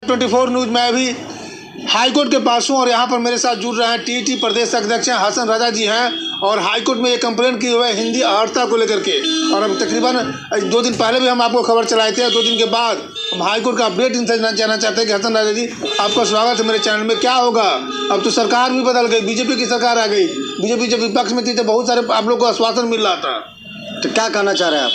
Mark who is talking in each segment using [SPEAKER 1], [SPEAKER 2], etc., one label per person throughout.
[SPEAKER 1] 24 news में अभी high court के पास हूँ और यहाँ पर मेरे साथ जुड़ रहे हैं टीटी प्रदेश अध्यक्ष हैं हसन राजा जी हैं और हाईकोर्ट में ये कंप्लेंट की हुआ है हिंदी अहर्ता को लेकर के। और अब तकरीबन 2 दिन पहले भी हम आपको खबर चलाए थे। 2 दिन के बाद हम हाईकोर्ट का अपडेट इनसे जानना चाहते हैं कि हसन राजा जी आपका स्वागत है मेरे चैनल में। क्या होगा, अब तो सरकार भी बदल गई, बीजेपी की सरकार आ गई। बीजेपी जब विपक्ष में थी तो बहुत सारे आप लोग को आश्वासन मिल रहा था,
[SPEAKER 2] तो क्या कहना चाह रहे हैं आप?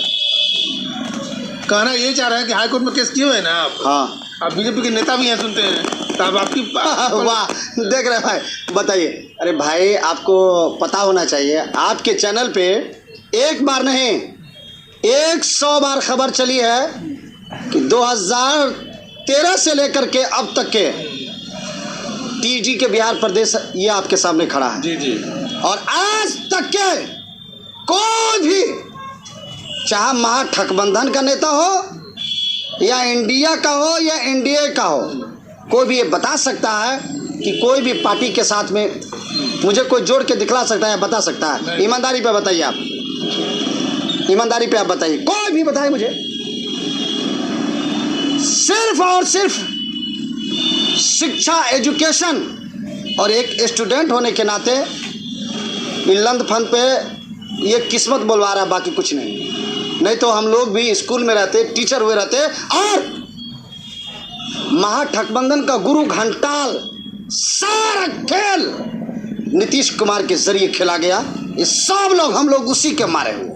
[SPEAKER 1] कहना ये चाह रहे हैं कि हाईकोर्ट में केस किए हुए हैं ना आप।
[SPEAKER 2] हाँ,
[SPEAKER 1] आप बीजेपी के नेता भी हैं, सुनते हैं, तो अब आपकी
[SPEAKER 2] वाह, देख रहे हैं भाई, बताइए। अरे भाई, आपको पता होना चाहिए, आपके चैनल पे एक बार नहीं 100 बार खबर चली है कि 2013 से लेकर के अब तक के टीजी के बिहार प्रदेश ये आपके सामने खड़ा है।
[SPEAKER 1] जी जी।
[SPEAKER 2] और आज तक के कोई भी, चाहे महागठबंधन का नेता हो या इंडिया का हो या एनडीए का हो, कोई भी ये बता सकता है कि कोई भी पार्टी के साथ में मुझे कोई जोड़ के दिखला सकता है, बता सकता है? ईमानदारी पे बताइए आप, ईमानदारी पे आप बताइए, कोई भी बताए मुझे। सिर्फ और सिर्फ शिक्षा, एजुकेशन और एक स्टूडेंट होने के नाते लंद फंद पे ये किस्मत बोलवा रहा है, बाकी कुछ नहीं तो हम लोग भी स्कूल में रहते, टीचर हुए रहते। और महागठबंधन का गुरु घंटाल सारा खेल नीतीश कुमार के जरिए खेला गया। ये सब लोग हम लोग उसी के मारे हुए।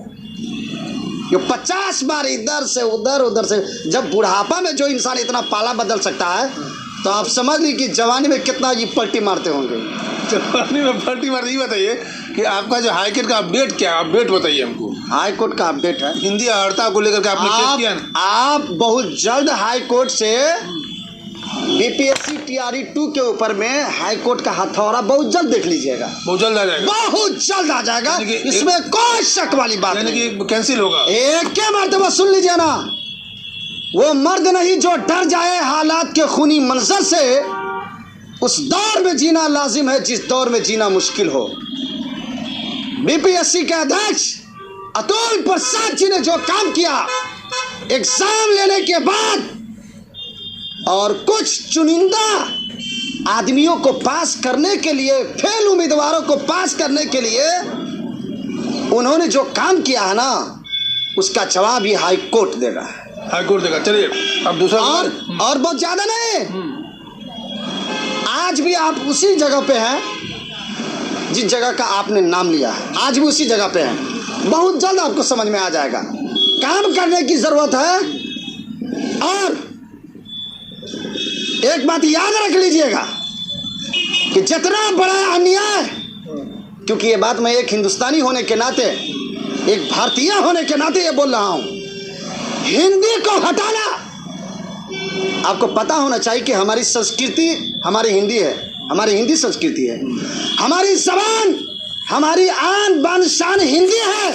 [SPEAKER 2] ये 50 बार इधर से उधर, उधर से, जब बुढ़ापा में जो इंसान इतना पाला बदल सकता है तो आप समझ लीजिए कि जवानी में कितना ये पलटी मारते होंगे।
[SPEAKER 1] जवानी में पलटी मारते। ये बताइए कि आपका जो हाईकोर्ट का अपडेट क्या है, अपडेट बताइए हमको।
[SPEAKER 2] हाईकोर्ट का अपडेट है
[SPEAKER 1] हिंदी अहर्ता को लेकर के आपने केस किया ना?
[SPEAKER 2] आप बहुत जल्द हाईकोर्ट से बीपीएससी टीआरई 2 के ऊपर में हाईकोर्ट का हथौड़ा बहुत जल्द देख लीजिएगा।
[SPEAKER 1] बहुत जल्द आ जाएगा,
[SPEAKER 2] बहुत जल्द आ जाएगा, इसमें कोई शक वाली बात
[SPEAKER 1] नहीं।
[SPEAKER 2] नहीं।
[SPEAKER 1] कि कैंसिल होगा।
[SPEAKER 2] एक के मर्तबा सुन लीजिए ना, वो मर्द नहीं जो डर जाए हालात के खूनी मंजर से। उस दौर में जीना लाजिम है जिस दौर में जीना मुश्किल हो। बीपीएससी के अध्यक्ष अतुल प्रसाद जी ने जो काम किया एग्जाम लेने के बाद और कुछ चुनिंदा आदमियों को पास करने के लिए, फेल उम्मीदवारों को पास करने के लिए उन्होंने जो काम किया है ना, उसका जवाब ही हाईकोर्ट देगा।
[SPEAKER 1] हाईकोर्ट देगा। चलिए अब दूसरा
[SPEAKER 2] और बहुत ज्यादा नहीं, आज भी आप उसी जगह पे हैं जिस जगह का आपने नाम लिया है, आज भी उसी जगह पे हैं। बहुत जल्द आपको समझ में आ जाएगा, काम करने की जरूरत है। और एक बात याद रख लीजिएगा कि जितना बड़ा अन्याय, क्योंकि ये बात मैं एक हिंदुस्तानी होने के नाते, एक भारतीय होने के नाते ये बोल रहा हूं, हिंदी को हटाना, आपको पता होना चाहिए कि हमारी संस्कृति हमारी हिंदी है, हमारी हिंदी संस्कृति है, हमारी जबान, हमारी आन बान शान हिंदी है।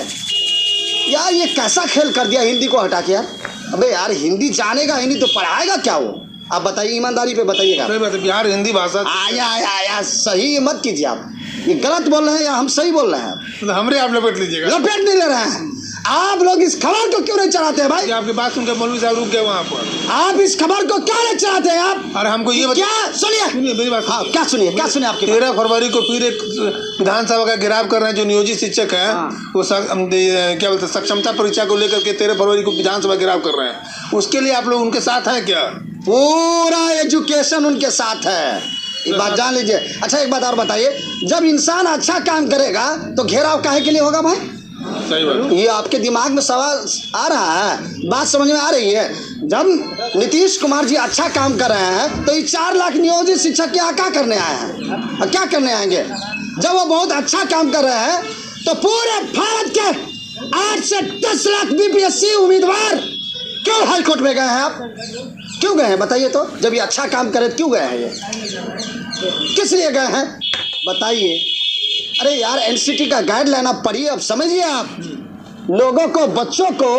[SPEAKER 2] यार ये कैसा खेल कर दिया हिंदी को हटा के यार। अबे यार, हिंदी जानेगा, हिंदी तो पढ़ाएगा क्या वो? आप बताइए, ईमानदारी पे बताइएगा।
[SPEAKER 1] बिहार हिंदी भाषा
[SPEAKER 2] आया सही मत कीजिए आप। ये गलत बोल रहे हैं या हम सही बोल रहे हैं?
[SPEAKER 1] तो हमरे आप लपेट लीजिएगा।
[SPEAKER 2] लपेट नहीं ले रहे हैं। आप लोग इस खबर को क्यों नहीं चलाते हैं भाई?
[SPEAKER 1] आपकी बात सुनकर मौलवी साहब रुक गए वहाँ पर।
[SPEAKER 2] आप इस खबर को क्यों नहीं चलाते हैं आप?
[SPEAKER 1] अरे हमको ये
[SPEAKER 2] क्या सुनिए
[SPEAKER 1] मेरी बात।
[SPEAKER 2] हाँ, क्या सुनिए आपकी
[SPEAKER 1] 13 फरवरी को फिर एक विधानसभा का घेराव कर रहे हैं जो नियोजित शिक्षक हैं। वो क्या बोलते हैं, सक्षमता परीक्षा को लेकर के 13 फरवरी को विधानसभा घेराव कर रहे हैं। उसके लिए आप लोग उनके साथ हैं क्या?
[SPEAKER 2] पूरा एजुकेशन उनके साथ है, ये बात जान लीजिए। अच्छा एक बात और बताइए, जब इंसान अच्छा काम करेगा तो घेराव काहे के लिए होगा भाई?
[SPEAKER 1] सही बात।
[SPEAKER 2] ये आपके दिमाग में सवाल आ रहा है, बात समझ में आ रही है? जब नीतीश कुमार जी अच्छा काम कर रहे हैं तो ये 4 लाख नियोजित शिक्षक यहाँ क्या करने आए हैं, क्या करने आएंगे? जब वो बहुत अच्छा काम कर रहे हैं तो पूरे भारत के 8 से 10 लाख बीपीएससी उम्मीदवार क्यों हाईकोर्ट में गए हैं? आप क्यों गए हैं बताइए तो? जब ये अच्छा काम करे क्यों गए हैं? ये किस लिए गए हैं बताइए? अरे यार, एनसीटी का गाइडलाइन आप पढ़िए, अब समझिए। आप लोगों को, बच्चों को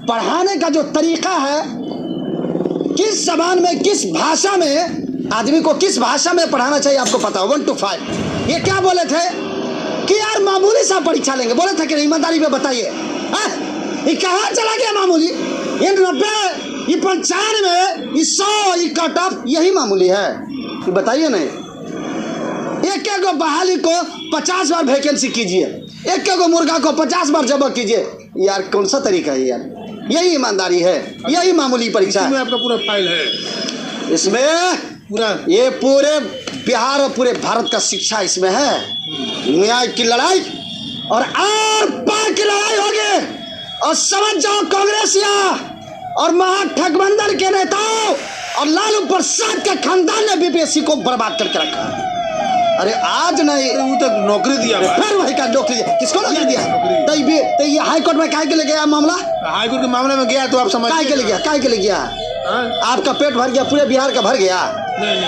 [SPEAKER 2] पढ़ाने का जो तरीका है, किस जबान में, किस भाषा में, आदमी को किस भाषा में पढ़ाना चाहिए आपको पता हो? 1 to 5। ये क्या बोले थे कि यार मामूली सा परीक्षा लेंगे, बोले थे कि ईमानदारी पे बताइए। ये कहाँ चला गया मामूली? ये 90 ये 95, ये 100, ये कट ऑफ यही मामूली है? ये बताइए नहीं। एक एक बहाली को 50 बार वैकेंसी कीजिए, एक एक मुर्गा को 50 बार जमा कीजिए। यार कौन सा तरीका है यार? यही ईमानदारी है, यही मामूली परीक्षा है।
[SPEAKER 1] आपका पूरा फाइल है
[SPEAKER 2] इसमें,
[SPEAKER 1] पूरा
[SPEAKER 2] ये पूरे बिहार और पूरे भारत का शिक्षा इसमें है। न्याय की लड़ाई और आर पार की लड़ाई होगी। और समझ जाओ कांग्रेसिया और महागठबंधन के नेताओं और लालू प्रसाद के खानदान ने बीपीएससी को बर्बाद करके रखा है। अरे आज नहीं,
[SPEAKER 1] वो तक नौकरी दिया,
[SPEAKER 2] फिर वही का नौकरी दिया। किसको नौकरी दिया? तो ये हाई कोर्ट में काहे के लिए गया मामला?
[SPEAKER 1] हाई कोर्ट के मामले में गया तो आप समझ
[SPEAKER 2] काहे के लिए गया? काहे के लिए गया? आपका पेट भर गया, पूरे बिहार का भर गया? नहीं।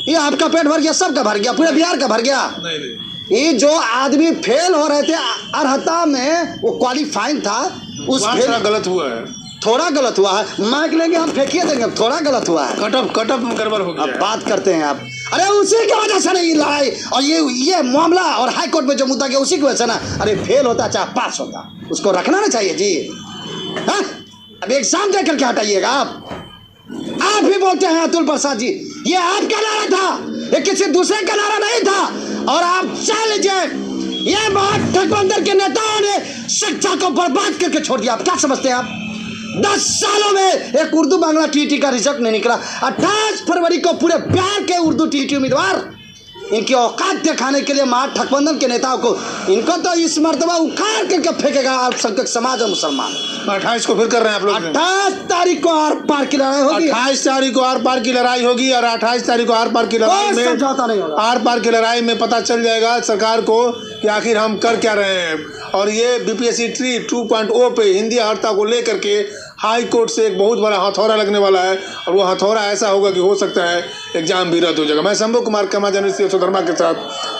[SPEAKER 2] ये आपका पेट भर गया, सबका भर गया, पूरे बिहार का भर गया? नहीं। ये जो आदमी फेल हो रहे थे अर्हता में, वो क्वालिफाइंग था, उस
[SPEAKER 1] थोड़ा गलत हुआ है,
[SPEAKER 2] थोड़ा गलत हुआ है। माइक लेंगे हम, फेंकिए देंगे, थोड़ा गलत हुआ है।
[SPEAKER 1] कट ऑफ गड़बड़ हो गया।
[SPEAKER 2] अब बात करते हैं आप। अरे उसी की वजह से नहीं लड़ाई और ये मामला और हाई कोर्ट में जो मुद्दा गया उसी की वजह से ना। अरे फेल होता चाहे पास होता, उसको रखना ना चाहिए जी। हाँ? अब एग्जाम दे करके हटाइएगा आप भी बोलते हैं अतुल प्रसाद जी, ये आपका नारा था, ये किसी दूसरे का नारा नहीं था। और आप चल लीजिए, ये महागठबंधन के नेताओं ने शिक्षा को बर्बाद करके छोड़ दिया। आप क्या समझते हैं आप? 10 सालों में एक उर्दू बांग्ला टीटी का रिजल्ट नहीं निकला। 28 फरवरी को पूरे बिहार के उर्दू टीटी उम्मीदवार इनकी औकात दिखाने के लिए महागठबंधन के नेताओं को, इनको तो इस मर्तबा उखाड़ करके फेंकेगा अल्पसंख्यक समाज और मुसलमान।
[SPEAKER 1] 28 को फिर कर रहे हैं आप लोग।
[SPEAKER 2] 28 तारीख को आर पार की लड़ाई होगी।
[SPEAKER 1] 28 तारीख को आर पार की लड़ाई होगी और 28 तारीख को आर पार की लड़ाई में
[SPEAKER 2] समझौता नहीं होगा।
[SPEAKER 1] आर पार की लड़ाई में पता चल जाएगा सरकार को कि आखिर हम कर क्या रहे हैं। और ये बीपीएससी 2.0 पे हिंदी अर्हता को लेकर के हाई कोर्ट से एक बहुत बड़ा हथौड़ा लगने वाला है। और वो हथौड़ा ऐसा होगा कि हो सकता है एग्जाम भी रद्द हो जाएगा। मैं शंभू कुमार कमा जर्नलिस्ट यशोधर्मा के साथ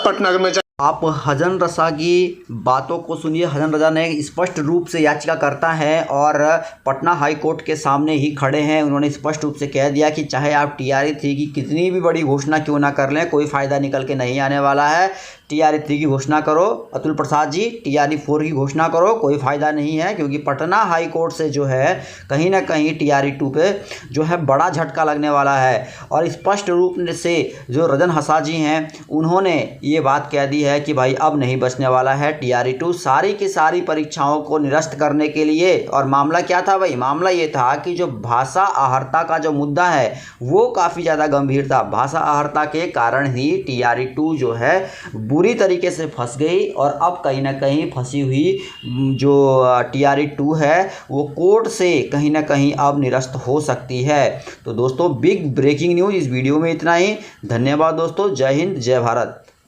[SPEAKER 1] पटना में।
[SPEAKER 3] आप हसन रजा की बातों को सुनिए। हसन रजा ने स्पष्ट रूप से याचिका करता है और पटना हाई कोर्ट के सामने ही खड़े हैं। उन्होंने स्पष्ट रूप से कह दिया कि चाहे आप TRE-3 की कितनी भी बड़ी घोषणा क्यों ना कर लें, कोई फ़ायदा निकल के नहीं आने वाला है। TRE-3 की घोषणा करो अतुल प्रसाद जी, TRE-4 की घोषणा करो, कोई फ़ायदा नहीं है। क्योंकि पटना हाई कोर्ट से जो है कहीं ना कहीं TRE-2 पे जो है बड़ा झटका लगने वाला है। और स्पष्ट रूप से जो रजन हसा जी हैं उन्होंने ये बात कह दी है कि भाई अब नहीं बचने वाला है TRE-2 सारी की सारी परीक्षाओं को निरस्त करने के लिए। और मामला क्या था भाई? मामला ये था कि जो भाषा आहर्ता का जो मुद्दा है वो काफ़ी ज़्यादा गंभीर था। भाषा आहर्ता के कारण ही TRE-2 जो है बुरी तरीके से फंस गई। और अब कहीं ना कहीं फंसी हुई जो TRE-2 है वो कोर्ट से कहीं ना कहीं अब निरस्त हो सकती है। तो दोस्तों बिग ब्रेकिंग न्यूज़ इस वीडियो में इतना ही। धन्यवाद दोस्तों। जय हिंद, जय भारत।